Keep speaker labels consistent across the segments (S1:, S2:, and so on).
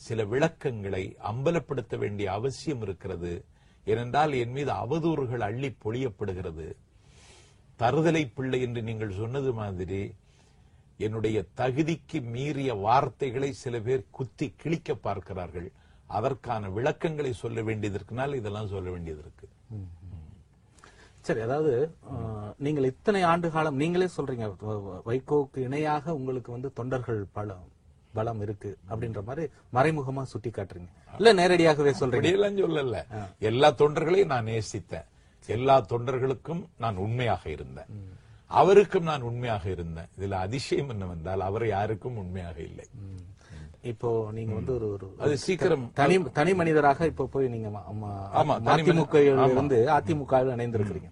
S1: சில விளக்கங்களை அம்பலப்படுத்த வேண்டிய அவசியம் இருக்கிறது. ஏனென்றால் என் மீது அவதூறுகள் அள்ளி பொழியப்படுகிறது. தருதலை பிள்ளை என்று நீங்கள் சொன்னது மாதிரி என்னுடைய தகுதிக்கு மீறிய வார்த்தைகளை சில பேர் குத்தி கிழிக்க பார்க்கிறார்கள். அதற்கான விளக்கங்களை சொல்ல வேண்டியது இருக்குனால் இதெல்லாம் சொல்ல வேண்டியது இருக்கு.
S2: சரி, அதாவது நீங்கள் இத்தனை ஆண்டு காலம் நீங்களே சொல்றீங்க வைகோவுக்கு இணையாக உங்களுக்கு தொண்டர்கள் பலம் இருக்கு அப்படின்ற மாதிரி மறைமுகமா சுட்டி காட்டுறீங்க, இல்ல நேரடியாகவே சொல்றீங்க?
S1: சொல்லல, எல்லா தொண்டர்களையும் நான் நேசித்தேன், எல்லா தொண்டர்களுக்கும் நான் உண்மையாக இருந்தேன், அவருக்கும் நான் உண்மையாக இருந்தேன். இதுல அதிசயம் என்னவென்றால் அவர் யாருக்கும் உண்மையாக இல்லை.
S2: இப்போ நீங்க ஒரு
S1: அது சீக்கிரம்
S2: தனி மனிதராக இப்ப போய் நீங்க அதிமுக இருந்து அதிமுகவில் இணைந்திருக்கிறீங்க.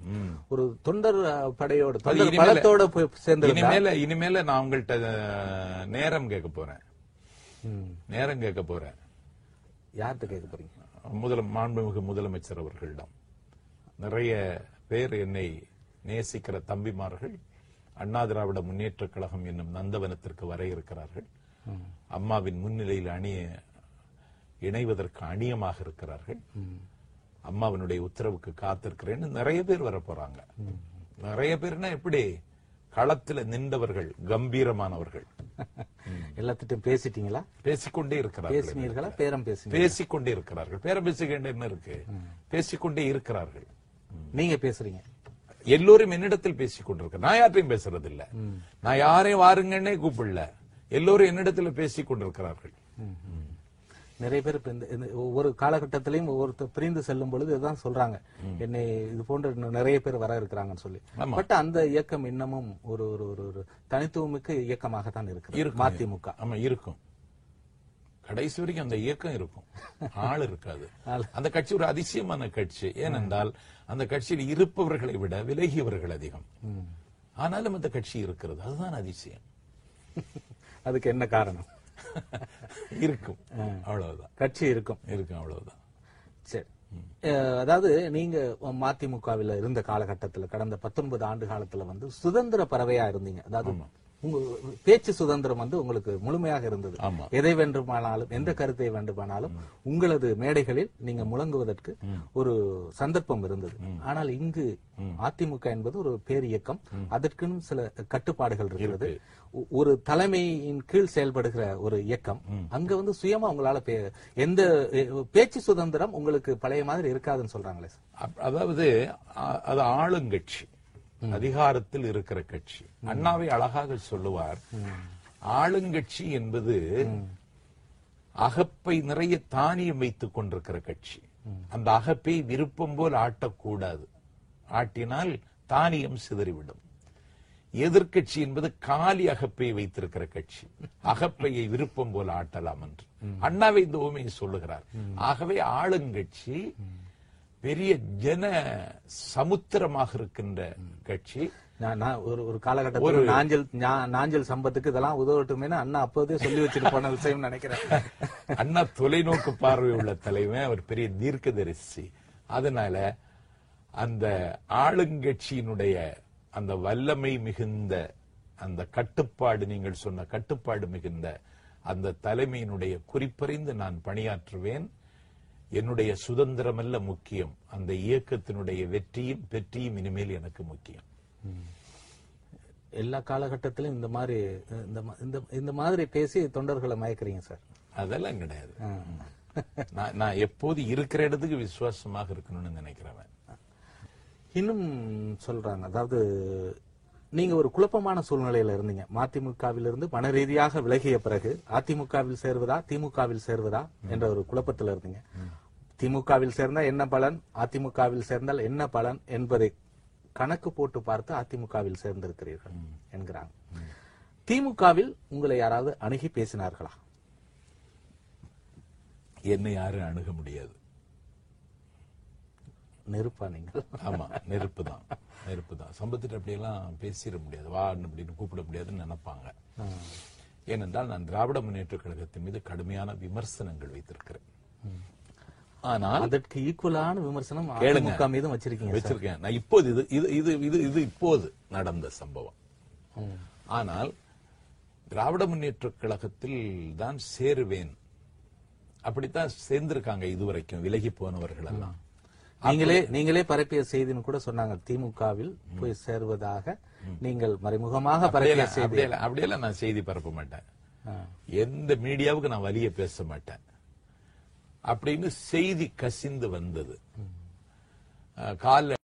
S2: ஒரு தொண்டர் படையோட பலத்தோட போய் சேர்ந்து
S1: இனிமேல நான் உங்கள்கிட்ட நேரம் கேட்க போறேன்.
S2: யார்கிட்ட கேட்க போறீங்க?
S1: மாண்புமிகு முதலமைச்சர் அவர்களிடம். நிறைய பேர் என்னை நேசிக்கிற தம்பிமார்கள் அண்ணா திராவிட முன்னேற்ற கழகம் என்னும் நந்தவனத்திற்கு வர இருக்கிறார்கள். அம்மாவின் முன்னிலையில் இணைவதற்கு அணியமாக இருக்கிறார்கள். அம்மாவினுடைய உத்தரவுக்கு காத்திருக்கிறேன்னு நிறைய பேர் வர போறாங்க. நிறைய பேர்னா எப்படி? களத்துல நின்றவர்கள், கம்பீரமானவர்கள்.
S2: எல்லாத்திட்டும் பேசிட்டீங்களா?
S1: பேசிக்கொண்டே இருக்கிறார்கள்.
S2: பேசினீர்களா? பேரம்
S1: பேசிக்கொண்டே இருக்கிறார்கள். பேரம் பேசுகின்ற என்ன இருக்கு? பேசிக்கொண்டே இருக்கிறார்கள்.
S2: நீங்க பேசுறீங்க?
S1: எல்லோரும் என்னிடத்தில் பேசிக் கொண்டிருக்க. நான் யாரையும் பேசுறது இல்ல. நான் யாரையும் வாருங்கன்னே கூப்பிடல. எல்லோரும் என்னிடத்தில் பேசிக் கொண்டிருக்கிறார்கள்.
S2: நிறைய பேர் ஒவ்வொரு காலகட்டத்திலையும் ஒவ்வொருத்தர் பிரிந்து செல்லும் பொழுது இதுதான் சொல்றாங்க, என்னை இது போன்ற நிறைய பேர் வர இருக்கிறாங்கன்னு சொல்லி. பட் அந்த இயக்கம் இன்னமும் ஒரு ஒரு தனித்துவமிக்க இயக்கமாகத்தான் இருக்கு மதிமுக.
S1: ஆமா, இருக்கும். கடைசி வரைக்கும் அந்த இயக்கம் இருக்கும், ஆள் இருக்காது. அந்த கட்சி ஒரு அதிசயமான கட்சி. ஏனென்றால் அந்த கட்சியில் இருப்பவர்களை விட விலகியவர்கள் அதிகம். ஆனாலும் அந்த கட்சி இருக்கிறது. அதுதான் அதிசயம்.
S2: அதுக்கு என்ன காரணம்?
S1: இருக்கும், அவ்வளவுதான்.
S2: கட்சி இருக்கும்,
S1: அவ்வளவுதான்.
S2: சரி, அதாவது நீங்க மதிமுகவில் இருந்த காலகட்டத்தில் கடந்த 19 ஆண்டு காலத்துல சுதந்திர பறவையா இருந்தீங்க. அதாவது உங்க பேச்சு சுதந்திரம் உங்களுக்கு முழுமையாக இருந்தது. எதை வேண்டுமானாலும், எந்த கருத்தை வேண்டுமானாலும் உங்களது மேடைகளில் நீங்க முழங்குவதற்கு ஒரு சந்தர்ப்பம் இருந்தது. ஆனால் இங்கு அதிமுக என்பது ஒரு பேர் இயக்கம், அதற்குன்னு சில கட்டுப்பாடுகள் இருக்கிறது. ஒரு தலைமையின் கீழ் செயல்படுகிற ஒரு இயக்கம். அங்க சுயமா உங்களால எந்த பேச்சு சுதந்திரம் உங்களுக்கு பழைய மாதிரி இருக்காதுன்னு சொல்றாங்களே.
S1: அதாவது அது ஆளுங்கட்சி, அதிகாரத்தில் இருக்கிற கட்சி. அண்ணாவை அழகாக சொல்லுவார், ஆளுங்கட்சி என்பது அகப்பை நிறைய தானியம் வைத்துக் கொண்டிருக்கிற கட்சி. அந்த அகப்பை விருப்பம் போல் ஆட்டக்கூடாது, ஆட்டினால் தானியம் சிதறிவிடும். எதிர்கட்சி என்பது காலி அகப்பை வைத்திருக்கிற கட்சி, அகப்பையை விருப்பம் போல் ஆட்டலாம் என்று அண்ணாவை இந்த உண்மையை சொல்லுகிறார். ஆகவே ஆளுங்கட்சி பெரிய ஜன சமுத்திரமாக இருக்கின்ற கட்சி.
S2: ஒரு காலகட்டத்தில் நாஞ்சல் சம்பத்துக்கு இதெல்லாம் உதவட்டுமே அண்ணா அப்போதே சொல்லி வச்சுட்டு போன விஷயம் நினைக்கிறேன்.
S1: அண்ணா தொலைநோக்கு பார்வை உள்ள தலைமை, அவர் பெரிய தீர்க்கதரிசி. அதனால அந்த ஆளுங்கட்சியினுடைய அந்த வல்லமை மிகுந்த அந்த கட்டுப்பாடு, நீங்கள் சொன்ன கட்டுப்பாடு மிகுந்த அந்த தலைமையினுடைய குறிப்பறிந்து நான் பணியாற்றுவேன். என்னுடைய சுதந்திரம் அல்ல முக்கியம், அந்த இயக்கத்தினுடைய வெற்றியும் இனிமேல் எனக்கு முக்கியம்.
S2: எல்லா காலகட்டத்திலும் இந்த மாதிரி பேசி தொண்டர்களை மயக்கிறீங்க சார்?
S1: அதெல்லாம் கிடையாது. நான் எப்போது இருக்கிற இடத்துக்கு விசுவாசமாக இருக்கணும்னு நினைக்கிறவன்.
S2: இன்னும் சொல்றாங்க, அதாவது நீங்க ஒரு குழப்பமான சூழ்நிலையில இருந்தீங்க. மதிமுகவிலிருந்து மன ரீதியாக விலகிய பிறகு அதிமுகவில் சேர்வதா திமுகவில் சேர்வதா என்ற ஒரு குழப்பத்தில் இருந்தீங்க. திமுகவில் சேர்ந்தால் என்ன பலன், அதிமுகவில் சேர்ந்தால் என்ன பலன் என்பதை கணக்கு போட்டு பார்த்து அதிமுகவில் சேர்ந்திருக்கிறீர்கள் என்கிறாங்க. திமுகவில் உங்களை யாராவது அணுகி பேசினார்களா?
S1: என்னை யாரும் அணுக முடியாது.
S2: நெருப்பா நீங்கள்?
S1: ஆமா, நெருப்பு தான். சம்பத்திட்டு அப்படியெல்லாம் பேசிட முடியாது, வா அப்படின்னு கூப்பிட முடியாதுன்னு நினைப்பாங்க. ஏனென்றால் நான் திராவிட முன்னேற்ற கழகத்தின் மீது கடுமையான விமர்சனங்கள் வைத்திருக்கிறேன். ஆனால்
S2: அதற்கு ஈக்குவலான விமர்சனம் அதிமுக மீதும்
S1: வச்சிருக்கேன். நான் இப்போது இது இப்போது நடந்த சம்பவம். ஆனால் திராவிட முன்னேற்ற கழகத்தில் தான் சேருவேன் அப்படித்தான் சேர்ந்திருக்காங்க இதுவரைக்கும் விலகி போனவர்கள் எல்லாம்.
S2: நீங்களே பரப்பிய செய்தின்னு கூட சொன்னாங்க, திமுகவில் போய் சேருவதாக நீங்கள் மறைமுகமாக பரப்பிய செய்தி.
S1: அப்படியெல்லாம் நான் செய்தி பரப்ப மாட்டேன், எந்த மீடியாவுக்கு நான் வலிய பேச மாட்டேன் அப்படின்னு செய்தி கசிந்து வந்தது. கால